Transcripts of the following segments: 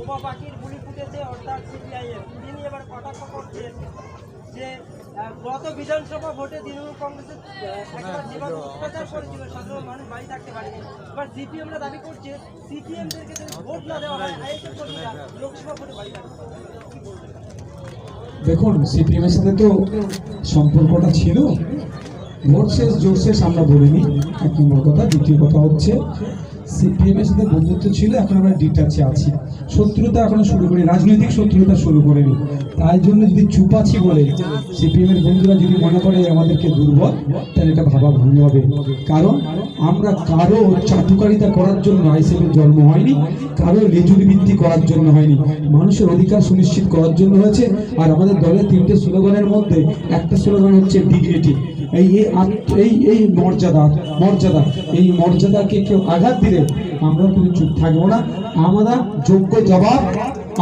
বোমা পাখির গুলি ফুটেছে, অর্থাৎ সিপিআইএম। তিনি এবার কটাক্ষ করছেন যে গত বিধানসভা ভোটে তৃণমূল কংগ্রেসের যেভাবে অত্যাচার করেছিল সাধারণ মানুষ বাড়ি থাকতে পারেনি, এবার সিপিএমরা দাবি করছে সিপিএমদেরকে যদি ভোট না দেওয়া হয় আইএসএফ কর্মীরা লোকসভা ভোটে বাড়ি থাকতে পারে। কি বলবেন? দেখুন, সিপিএমের সাথে তো সম্পর্কটা ছিল, ভোট শেষ জোর শেষ আমরা বলিনি, এক নম্বর কথা। দ্বিতীয় কথা হচ্ছে সিপিএমের সাথে বন্ধুত্ব ছিল, এখন আমরা ডিটাচে আছি। শত্রুতা এখনো শুরু করি, রাজনৈতিক শত্রুতা শুরু করিনি। তাই জন্য যদি চুপ আছি বলে সিপিএমের বন্ধুরা যদি মনে করে আমাদেরকে দুর্বল, তাহলে এটা ভাবা ভুল হবে। কারণ আমরা কারো চাটুকারিতা করার জন্য আইএসএফের জন্ম হয়নি, কারো লেজুর ভিত্তি করার জন্য হয়নি, মানুষের অধিকার সুনিশ্চিত করার জন্য হয়েছে। আর আমাদের দলের 3টে স্লোগানের মধ্যে একটা স্লোগান হচ্ছে ডিগনিটি। এই মর্যাদা, এই মর্যাদাকে কেউ আঘাত দিলে আমরা কিন্তু চুপ থাকবো না। আমরা যোগ্য জবাব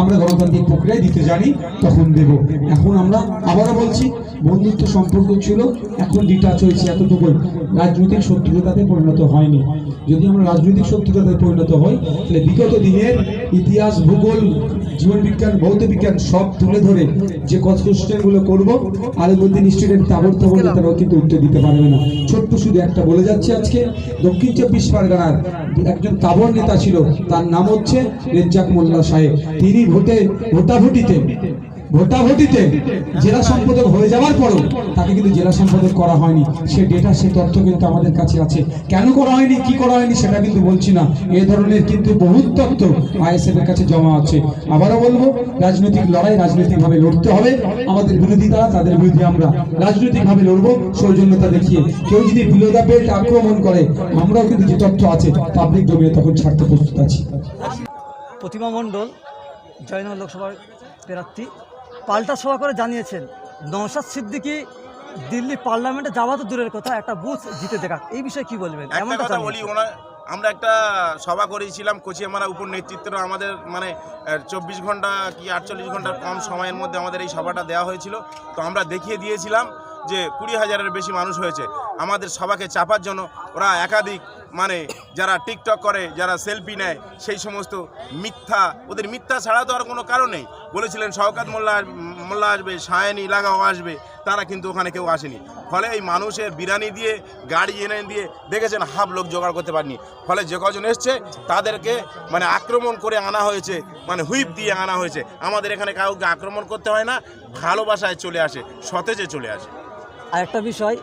আমরা গণতান্ত্রিক প্রক্রিয়ায় দিতে জানি, তখন দেব। এখন আমরা আবারও বলছি, বন্ধুত্ব সম্পর্ক ছিল, এখন ডিটাচ হয়েছে, এতটুকুই। রাজনৈতিক শত্রুতাতে পরিণত হয়নি। যদি আমরা রাজনৈতিক শত্রুতাতে পরিণত হই, তাহলে বিগত দিনের ইতিহাস, ভূগোল, জীবনবিজ্ঞান, ভৌতবিজ্ঞান সব তুলে ধরে যে কোশ্চেনগুলো করবো, আলিমুদ্দিন স্টুডেন্ট তাবর নেতারাও কিন্তু উত্তর দিতে পারবে না। ছোট্ট শুধু একটা বলে যাচ্ছে, আজকে দক্ষিণ 24 পরগনার একজন তাবর নেতা ছিল, তার নাম হচ্ছে রেজ্জাক মোল্লা সাহেব। তিনি ভোটাভুটিতে জেলা সম্পাদক হয়ে যাওয়ার পরও তাকে কিন্তু জেলা সম্পাদক করা হয়নি। সে ডেটা, সে তথ্য কিন্তু আমাদের কাছে আছে। কেন করা হয়নি, কি করা হয়নি সেটা কিন্তু বলছি না। এ ধরনের কিন্তু বহু তথ্য আইএসএফ এর কাছে জমা আছে। আবারও বলবো, রাজনৈতিক লড়াই রাজনৈতিকভাবে লড়তে হবে। আমাদের বিরোধী তারা, তাদের বিরুদ্ধে আমরা রাজনৈতিকভাবে লড়বো, সৌজন্যতা দেখিয়ে। কেউ যদি বিলো দ্য বেল্ট আক্রমণ করে, আমরাও কিন্তু যে তথ্য আছে পাবলিক ডোমেইনে তখন ছাড়তে প্রস্তুত আছি। প্রতিমা মণ্ডল, জয়নগর লোকসভার প্রার্থী, পাল্টা সভা করে জানিয়েছেন নওশাদ সিদ্দিকী দিল্লি পার্লামেন্টে যাওয়া তো দূরের কথা, একটা বুথ জিতে দেখা। এই বিষয়ে কি বলবেন? একটা কথা বলি, আমরা একটা সভা করেছিলাম কোচিয়ামারা উপর নেতৃত্বে। আমাদের মানে 24 ঘন্টা কি 48 ঘন্টার কম সময়ের মধ্যে আমাদের এই সভাটা দেওয়া হয়েছিল। তো আমরা দেখিয়ে দিয়েছিলাম যে 20,000-এর বেশি মানুষ হয়েছে। আমাদের সভাকে চাপার জন্য ওরা একাধিক মানে যারা টিকটক করে, যারা সেলফি নেয়, সেই সমস্ত ওদের মিথ্যা ছাড়া তো আর কোনো কারণ নেই। বলেছিলেন শওকত মোল্লা আসবে, সায়নী লাগাও আসবে, তারা কিন্তু ওখানে কেউ আসেনি। ফলে এই মানুষের বিরানি দিয়ে, গাড়ি এনে দিয়ে দেখেছেন হাফ লোক জোগাড় করতে পারেনি। ফলে যে কজন এসছে তাদেরকে মানে আক্রমণ করে আনা হয়েছে, মানে হুইপ দিয়ে আনা হয়েছে। আমাদের এখানে কাউকে আক্রমণ করতে হয় না, ভালোবাসায় চলে আসে, সতেজে চলে আসে। আর একটা বিষয়,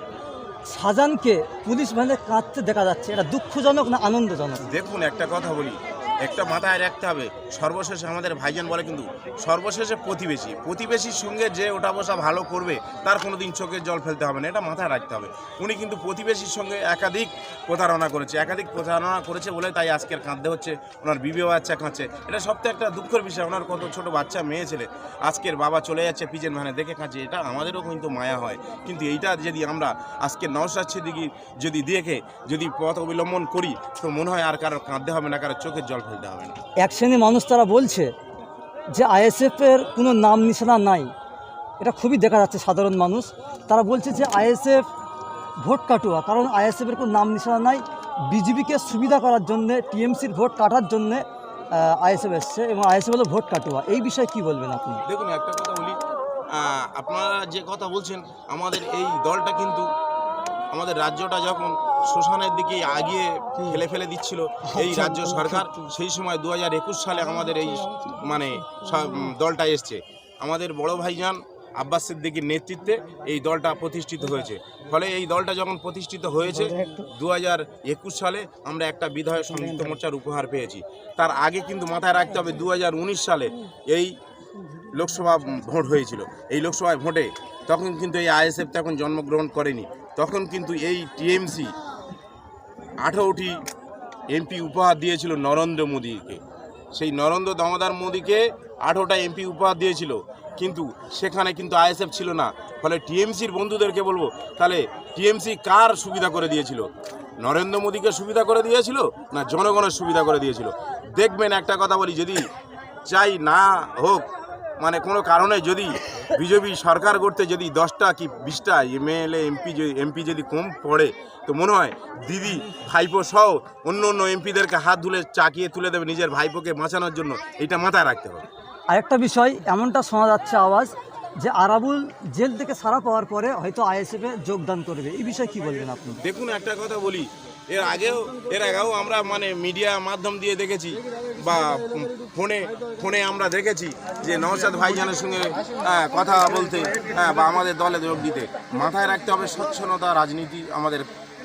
শাহজাহানকে পুলিশ ভ্যানে কাঁদতে দেখা যাচ্ছে, এটা দুঃখজনক না আনন্দজনক? দেখুন, একটা কথা বলি, একটা মাথায় রাখতে হবে, সর্বশেষে আমাদের ভাইজান বলে কিন্তু সর্বশেষে প্রতিবেশীর সঙ্গে যে ওঠা বসা ভালো করবে তার কোনো দিন চোখের জল ফেলতে হবে না, এটা মাথায় রাখতে হবে। উনি কিন্তু প্রতিবেশীর সঙ্গে একাধিক প্রতারণা করেছে বলে তাই আজকের কাঁদতে হচ্ছে। ওনার বিবে বাচ্চা কাঁদছে, এটা সবথেকে একটা দুঃখের বিষয়। ওনার কত ছোট বাচ্চা মেয়ে ছেলে, আজকের বাবা চলে যাচ্ছে পিজেন ভ্যানে, দেখে কাঁদছে। এটা আমাদেরও কিন্তু মায়া হয়। কিন্তু এইটা যদি আমরা আজকে নওশাদ সিদ্দিকী যদি পথ অবলম্বন করি, তো মনে হয় আর কারোর কাঁদতে হবে না, কারোর চোখের জল ফেলতে হবে না। এক শ্রেণীর মানুষ তারা বলছে যে আইএসএফের কোনো নাম নিশানা নাই, এটা খুবই দেখা যাচ্ছে। সাধারণ মানুষ তারা বলছে যে আইএসএফ ভোট কাটুয়া, কারণ আইএসএফের কোনো নাম নিশানা নাই। বিজেপিকে সুবিধা করার জন্যে, টিএমসির ভোট কাটার জন্যে আইএসএফ এসছে, এবং আইএসএফ হলো ভোট কাটুয়া। এই বিষয়ে কি বলবেন আপনি? দেখুন, একটা কথা বলি, আপনারা যে কথা বলছেন, আমাদের এই দলটা কিন্তু আমাদের রাজ্যটা যখন শোষণের দিকে আগিয়ে ফেলে দিচ্ছিল এই রাজ্য সরকার, সেই সময় 2021 সালে আমাদের এই মানে দলটা এসছে। আমাদের বড় ভাইজান আব্বাস সিদ্দিকীর নেতৃত্বে এই দলটা প্রতিষ্ঠিত হয়েছে। ফলে এই দলটা যখন প্রতিষ্ঠিত হয়েছে 2021 সালে আমরা একটা বিধায়ক সংযুক্ত মোর্চার উপহার পেয়েছি। তার আগে কিন্তু মাথায় রাখতে হবে 2019 সালে এই লোকসভা ভোট হয়েছিল। এই লোকসভায় ভোটে তখন কিন্তু এই আইএসএফ তখন জন্মগ্রহণ করেনি। তখন কিন্তু এই টিএমসি 18টি এমপি উপহার দিয়েছিল নরেন্দ্র মোদীকে। সেই নরেন্দ্র দামোদর মোদীকে 18টা এমপি উপহার দিয়েছিল, কিন্তু সেখানে কিন্তু আইএসএফ ছিল না। ফলে টিএমসির বন্ধুদেরকে বলবো, তাহলে টিএমসি কার সুবিধা করে দিয়েছিল? নরেন্দ্র মোদীকে সুবিধা করে দিয়েছিল না জনগণের সুবিধা করে দিয়েছিল? দেখবেন, একটা কথা বলি, যদি চাই না হোক মানে কোনো কারণে যদি বিজেপি সরকার করতে যদি 10টা কি 20টা এমএলএ এমপি যদি কম পড়ে, তো মনে হয় দিদি ভাইপো সহ অন্য অন্য এমপিদেরকে হাত ধুলে চাকিয়ে তুলে দেবে নিজের ভাইপোকে বাঁচানোর জন্য। এটা মাথায় রাখতে হবে। আরেকটা বিষয় এমনটা শোনা যাচ্ছে আওয়াজ যে আরাবুল জেল থেকে ছাড়া পাওয়ার পরে হয়তো আইএসএফে যোগদান করবে, এই বিষয়ে কি বলবেন আপনি? দেখুন, একটা কথা বলি, এর আগেও আমরা মানে মিডিয়া মাধ্যম দিয়ে দেখেছি বা ফোনে আমরা দেখেছি যে নওশাদ ভাইজানের সঙ্গে কথা বলতে বা আমাদের দলে যোগ দিতে। মাথায় রাখতে হবে স্বচ্ছতা রাজনীতি আমাদের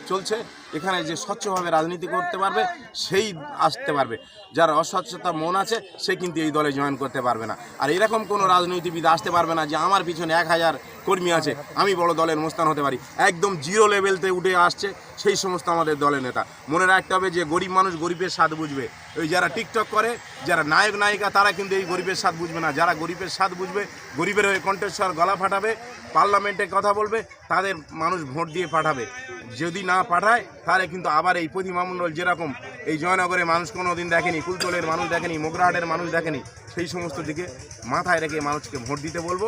চলছে এখানে, যে স্বচ্ছভাবে রাজনীতি করতে পারবে সেই আসতে পারবে, যার অস্বচ্ছতা মন আছে সে কিন্তু এই দলে জয়েন করতে পারবে না। আর এরকম কোনো রাজনীতিবিদ আসতে পারবে না যে আমার পিছনে 1000 কর্মী আছে আমি বড় দলের মোস্তান হতে পারি। একদম জিরো লেভেলতে উঠে আসছে সেই সমস্ত আমাদের দলের নেতা। মনে রাখতে হবে যে গরিব মানুষ গরিবের স্বাদ বুঝবে। ওই যারা টিকটক করে, যারা নায়ক নায়িকা, তারা কিন্তু এই গরিবের স্বাদ বুঝবে না। যারা গরিবের স্বাদ বুঝবে, গরিবের হয়ে কণ্ঠস্বর গলা ফাটাবে, পার্লামেন্টে কথা বলবে, তাদের মানুষ ভোট দিয়ে পাঠাবে। যদি না পাঠায় তাহলে কিন্তু আবার এই প্রতিমা মণ্ডল যেরকম এই জয়নগরে মানুষ কোনো দিন দেখেনি, কুলতলের মানুষ দেখেনি, মোগরাহাটের মানুষ দেখেনি, সেই সমস্ত দিকে মাথায় রেখে মানুষকে ভোট দিতে বলবো।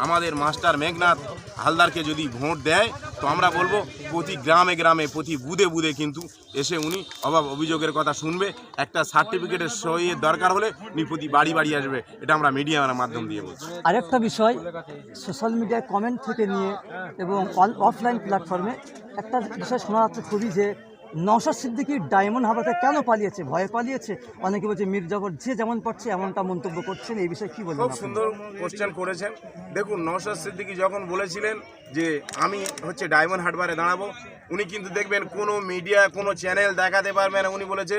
আমাদের মাস্টার মেঘনাথ হালদারকে যদি ভোট দেয় তো আমরা বলবো প্রতি গ্রামে গ্রামে প্রতি বুধে বুধে কিন্তু এসে উনি অভাব অভিযোগের কথা শুনবে। একটা সার্টিফিকেটের সইয়ের দরকার হলে উনি প্রতি বাড়ি বাড়ি আসবে। এটা আমরা মিডিয়ার মাধ্যম দিয়ে বলছি। আরেকটা বিষয়, সোশ্যাল মিডিয়ায় কমেন্ট থেকে নিয়ে এবং অফলাইন প্ল্যাটফর্মে একটা বিষয় শোনা যাচ্ছে খুবই, যে নওশাদ সিদ্দিকী ডায়মন্ড হারবারে কেন পালিয়েছে, ভয়ে পালিয়েছে। অনেকে বলছে মির্জাফর যে যেমন পারছে এমনটা মন্তব্য করছেন, এই বিষয়ে কি বলবেন? খুব সুন্দর কোশ্চেন করেছেন। দেখুন, নওশাদ সিদ্দিকী যখন বলেছিলেন যে আমি হচ্ছে ডায়মন্ড হারবারে দাঁড়াবো, উনি কিন্তু দেখবেন কোনো মিডিয়া কোনো চ্যানেল দেখাতে পারবে না। উনি বলেছে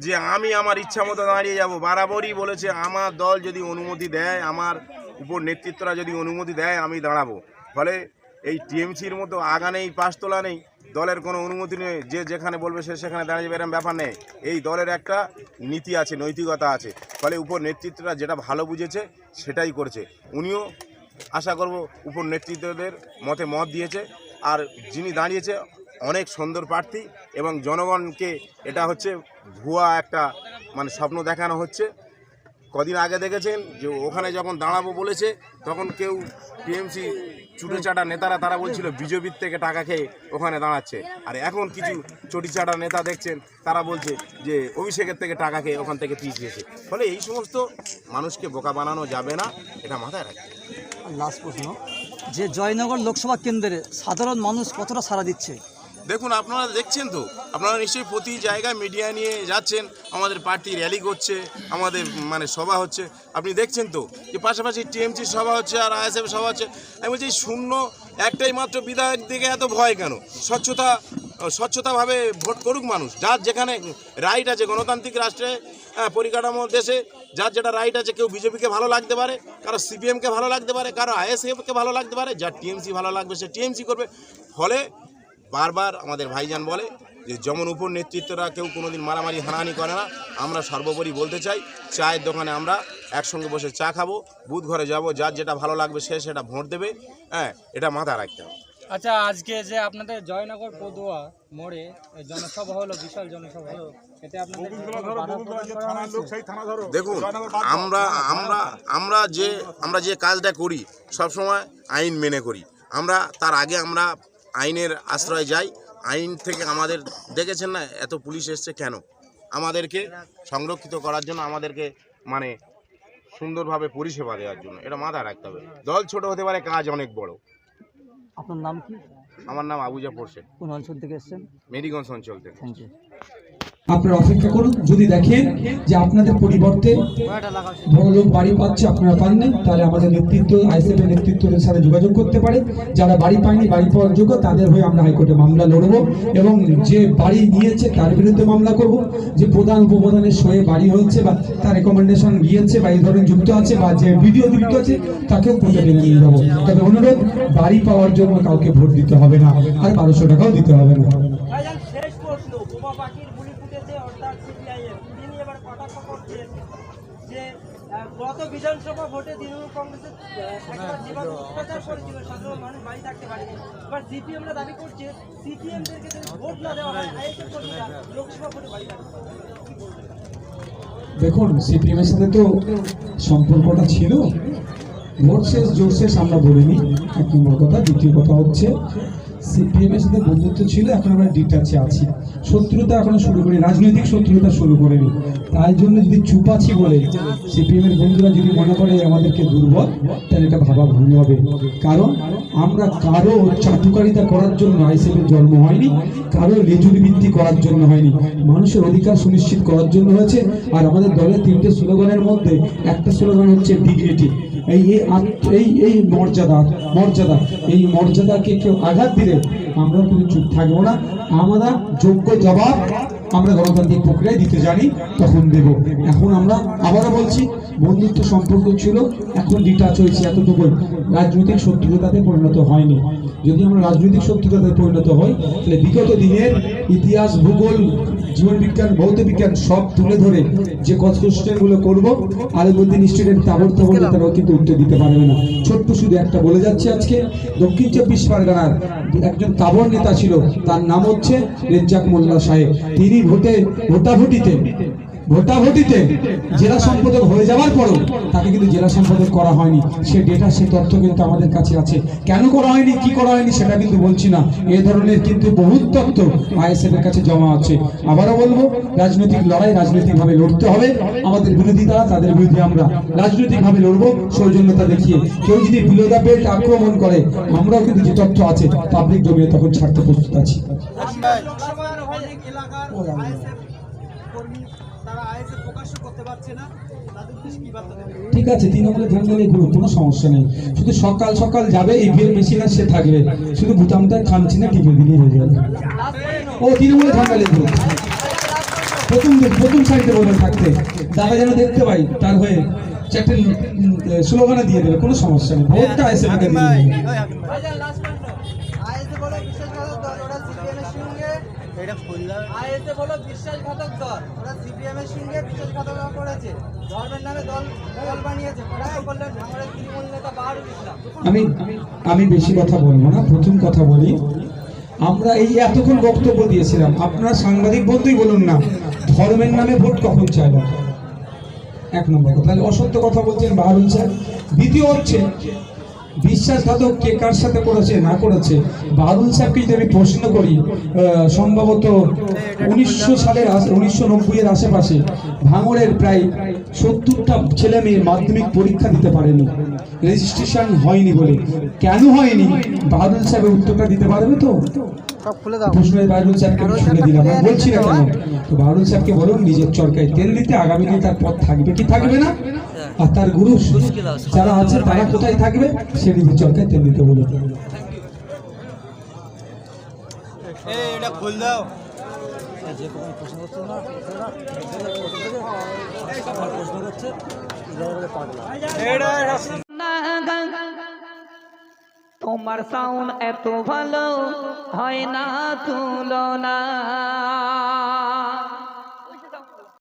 যে আমি আমার ইচ্ছা মতো দাঁড়িয়ে যাব। বরাবরই বলেছে আমার দল যদি অনুমতি দেয়, আমার উপর নেতৃত্বরা যদি অনুমতি দেয় আমি দাঁড়াবো। ফলে এই টিএমসির মতো আগা নেই পাঁচতলা নেই, দলের কোনো অনুমতি নেই, যে যেখানে বলবে সে সেখানে দাঁড়িয়ে যাবে, এরকম ব্যাপার নেই। এই দলের একটা নীতি আছে, নৈতিকতা আছে। ফলে উপর নেতৃত্বরা যেটা ভালো বুঝেছে সেটাই করেছে। উনিও আশা করব উপর নেতৃত্বদের মতে মত দিয়েছে। আর যিনি দাঁড়িয়েছে অনেক সুন্দর প্রার্থী, এবং জনগণকে এটা হচ্ছে ভুয়া একটা মানে স্বপ্ন দেখানো হচ্ছে। কদিন আগে দেখেছেন যে ওখানে যখন দাঁড়াবো বলেছে তখন কেউ টিএমসি চুটিচাটা নেতারা তারা বলছিল বিজেপির থেকে টাকা খেয়ে ওখানে দাঁড়াচ্ছে। আর এখন কিছু চটিচাটা নেতা দেখছেন তারা বলছে যে অভিষেকের থেকে টাকা খেয়ে ওখান থেকে পিছিয়েছে। ফলে এই সমস্ত মানুষকে বোকা বানানো যাবে না, এটা মাথায় রাখতে। লাস্ট প্রশ্ন, যে জয়নগর লোকসভা কেন্দ্রে সাধারণ মানুষ কতটা সাড়া দিচ্ছে? দেখুন, আপনারা দেখছেন তো, আপনারা নিশ্চয়ই প্রতি জায়গায় মিডিয়া নিয়ে যাচ্ছেন, আমাদের পার্টি র্যালি করছে, আমাদের মানে সভা হচ্ছে, আপনি দেখছেন তো যে পাশাপাশি টিএমসি সভা হচ্ছে আর আইএসএফ সভা হচ্ছে। আমি বলছি শূন্য একটাই মাত্র বিধায়ক দিকে এত ভয় কেন? স্বচ্ছতাভাবে ভোট করুক মানুষ, যার যেখানে রাইট আছে। গণতান্ত্রিক রাষ্ট্রে পরিকাঠামো দেশে যার যেটা রাইট আছে, কেউ বিজেপিকে ভালো লাগতে পারে, কারো সিপিএমকে ভালো লাগতে পারে, কারো আইএসএফকে ভালো লাগতে পারে, যার টিএমসি ভালো লাগবে সে টিএমসি করবে। ফলে বারবার আমাদের ভাইজান বলে যে যেমন উপর নেতৃত্বরা কেউ কোনোদিন মারামারি হানাহানি করে না। আমরা সর্বোপরি বলতে চাই, চায়ের দোকানে আমরা একসঙ্গে বসে চা খাবো, বুথ ঘরে যাব, যার যেটা ভালো লাগবে সে সেটা ভোট দেবে। এটা মাথায় রাখতে হবে। আচ্ছা, আজকে যে আপনাদের জয়নগর পদুয়া মোড়ে জনসভা হলো, বিশাল জনসভা, এতে আপনাদের দেখুন, আমরা যে কাজটা করি সবসময় আইন মেনে করি। আমরা তার আগে আমরা আইনের আশ্রয় যাই। আইন থেকে আমাদের দেখেছেন না এত পুলিশ এসছে কেন? আমাদেরকে সংরক্ষিত করার জন্য, আমাদেরকে মানে সুন্দরভাবে পরিষেবা দেওয়ার জন্য। এটা মাথায় রাখতে হবে। দল ছোট হতে পারে, কাজ অনেক বড়। আপনার নাম কি? আমার নাম আবু জাফর শেখ, কোন অঞ্চল থেকে এসেছেন? মেরিগঞ্জ অঞ্চল থেকে। Thank you. আপনারা অপেক্ষা করুন, যদি দেখেন যে আপনাদের পরিবর্তে বড় লোক বাড়ি পাচ্ছে আপনারা পাননি, তাহলে আমাদের নেতৃত্ব আইএসএফ এর নেতৃত্বের সাথে যোগাযোগ করতে পারে। যারা বাড়ি পায়নি, বাড়ি পাওয়ার যোগ্য, তাদের হয়ে আমরা হাইকোর্টে মামলা লড়ব এবং যে বাড়ি নিয়েছে তার বিরুদ্ধে মামলা করব। যে প্রধান উপপ্রধানের সয়ে বাড়ি হচ্ছে বা তার রেকমেন্ডেশন গিয়েছে বা এই ধরনের যুক্ত আছে বা যে ভিডিও যুক্ত আছে তাকেও কোর্টে টেনে নিয়ে যাবো। তবে অনুরোধ, বাড়ি পাওয়ার জন্য কাউকে ভোট দিতে হবে না, আর 1200 টাকাও দিতে হবে না। ভাইজান, শেষ প্রশ্ন, বোমা পাখির গুলি ফুটেছে অর্থাৎ সিপিআইএম, তিনি এবার কটাক্ষ করছেন যে গত বিধানসভা ভোটে তৃণমূল কংগ্রেসের একটা যেভাবে অত্যাচার করেছিল সাধারণ মানুষ বাড়ি থাকতে পারেনি। এবার সিপিএমরা দাবি করছে সিপিএমদেরকে যদি ভোট না দেওয়া হয় আইএসএফ কর্মীরা লোকসভা ভোটে বাড়ি থাকতে পারে। দেখুন, সিপিএম এর সাথে তো সম্পর্কটা ছিল, ভোট শেষ জোর শেষ আমরা বলিনি, এক নম্বর কথা। দ্বিতীয় কথা হচ্ছে সিপিএম এর সাথে বন্ধুত্ব ছিল, এখন আমরা ডিটাচে আছি, শত্রুতা এখনো শুরু করি, রাজনৈতিক শত্রুতা শুরু করিনি। তাই জন্য যদি চুপ আছি বলে সিপিএম এর বন্ধুরা যদি মনে করে আমাদেরকে দুর্বল, তাহলে এটা ভাবা ভুল হবে। কারণ আমরা কারো চাটুকারিতা করার জন্য আইএসএফ এর জন্ম হয়নি, কারো লেজুর ভিত্তি করার জন্য হয়নি, মানুষের অধিকার সুনিশ্চিত করার জন্য হয়েছে। আর আমাদের দলের 3টে স্লোগানের মধ্যে একটা স্লোগান হচ্ছে ডিগনিটি, এই মর্যাদা, এই মর্যাদাকে কেউ আঘাত দিলে আমরা কিন্তু চুপ থাকবো না। আমরা যোগ্য জবাব আমরা গণতান্ত্রিক প্রক্রিয়ায় দিতে জানি, তখন দেব। এখন আমরা আবারও বলছি, বন্ধুত্ব সম্পর্ক ছিল, এখন ডিটাচ হয়েছে, এতটুকুই। রাজনৈতিক শত্রুতাতে পরিণত হয়নি। যদি আমরা রাজনৈতিক শত্রুতাতে পরিণত হই, তাহলে বিগত দিনের ইতিহাস, ভূগোল, জীবনবিজ্ঞান, ভৌত বিজ্ঞান সব তুলে ধরে যে কোশ্চেনগুলো করবো, আলিমুদ্দিন স্টুডেন্ট তাবর তারাও কিন্তু উত্তর দিতে পারবে না। ছোট্ট শুধু একটা বলে যাচ্ছে, আজকে দক্ষিণ 24 পরগনার একজন তাবর নেতা ছিল, তার নাম হচ্ছে রেজ্জাক মোল্লা সাহেব। তিনি ভোটাভুটিতে জেলা সম্পাদক হয়ে যাওয়ার পরও তাকে কিন্তু জেলা সম্পাদক করা হয়নি। সে ডেটা, সে তথ্য কিন্তু আমাদের কাছে আছে। কেন করা হয়নি, কি করা হয়নি সেটা কিন্তু বলছি না, এ ধরনের কিন্তু বহু তথ্য আইএসএফ এর কাছে জমা আছে। আবারও বলবো, রাজনৈতিক লড়াই রাজনৈতিকভাবে লড়তে হবে। আমাদের বিরোধী তারা, তাদের বিরুদ্ধে আমরা রাজনৈতিকভাবে লড়বো, সৌজন্যতা দেখিয়ে। কেউ যদি বিলো দ্য বেল্ট আক্রমণ করে, আমরাও কিন্তু যে তথ্য আছে পাবলিক ডোমেইনে তখন ছাড়তে প্রস্তুত আছি। লোকসভার অনেক এলাকার আইএসএফ কর্মী তারা আইএসএফ প্রকাশ করতে পারছে না, তাদের উদ্দেশ্যে কি বার্তা দেবেন? ঠিক আছে, তৃণমূলের ঝান্ডালে কোনো সমস্যা নেই, শুধু সকাল সকাল যাবে, ইভিএম মেশিন সে থাকবে, শুধু বুতামটা খামছি না, টিপে দিলে হয়ে যাবে। ও তৃণমূলের ঝান্ডালে ঘুরো, প্রথম সারিতে বলবেন থাকতে, দাদা যেন দেখতে পাই, তার হয়ে চারটে স্লোগানে দিয়ে দেবে, কোনো সমস্যা নেই। ভোটটা এসে দিয়ে দেবে। আইএসএফ হলো বিশ্বাসঘাতক দল, ওরা সিপিএম এর সঙ্গে আইএসএফ হলো বিশ্বাসঘাতক দল, ওরা সিপিএম এর সঙ্গে বিশ্বাসঘাতকতা করেছে, ধর্মের নামে দল বানিয়েছে। কোথায় বললেন আমাদের তৃণমূল নেতা বাহারুল ইসলাম। আমি বেশি কথা বলবো না, প্রথম কথা বলি, আমরা এই এতক্ষণ বক্তব্য দিয়েছিলাম, আপনারা সাংবাদিক বন্ধুই বলুন না, ধর্মের নামে ভোট কখন চাইলাম, এক নম্বর কথা। তাহলে অসত্য কথা বলছেন বাহারুল সাহেব। দ্বিতীয় হচ্ছে, বিশ্বাসঘাতক কে কার সাথে করেছে না করেছে, বাহারুল সাহেবকে যদি আমি প্রশ্ন করি, সম্ভবত 1990 এর আশেপাশে ভাঙড়ের প্রায় 70টা ছেলে মেয়ে মাধ্যমিক পরীক্ষা দিতে পারেনি, রেজিস্ট্রেশন হয়নি বলে। কেন হয়নি, বাহারুল সাহেবের উত্তরটা দিতে পারবে তো? প্রশ্নের বাহারুল সাহেবকে আমি শুনে দিলাম, আমি বলছি না কেন। তো বাহারুল সাহেবকে বলুন নিজের চরকায় তেল দিতে, আগামী দিনে তার পথ থাকবে কি থাকবে না, আর তার গুরু যারা আছে তারা কোথায় থাকবে, সে নিজের চরকায় তেল দিতে বলুন। এটা খুল দাও। যে কোনো প্রশ্ন করছে না, প্রশ্ন করছে তোমার সাউন্ড এত ভালো হয় না তুলনা।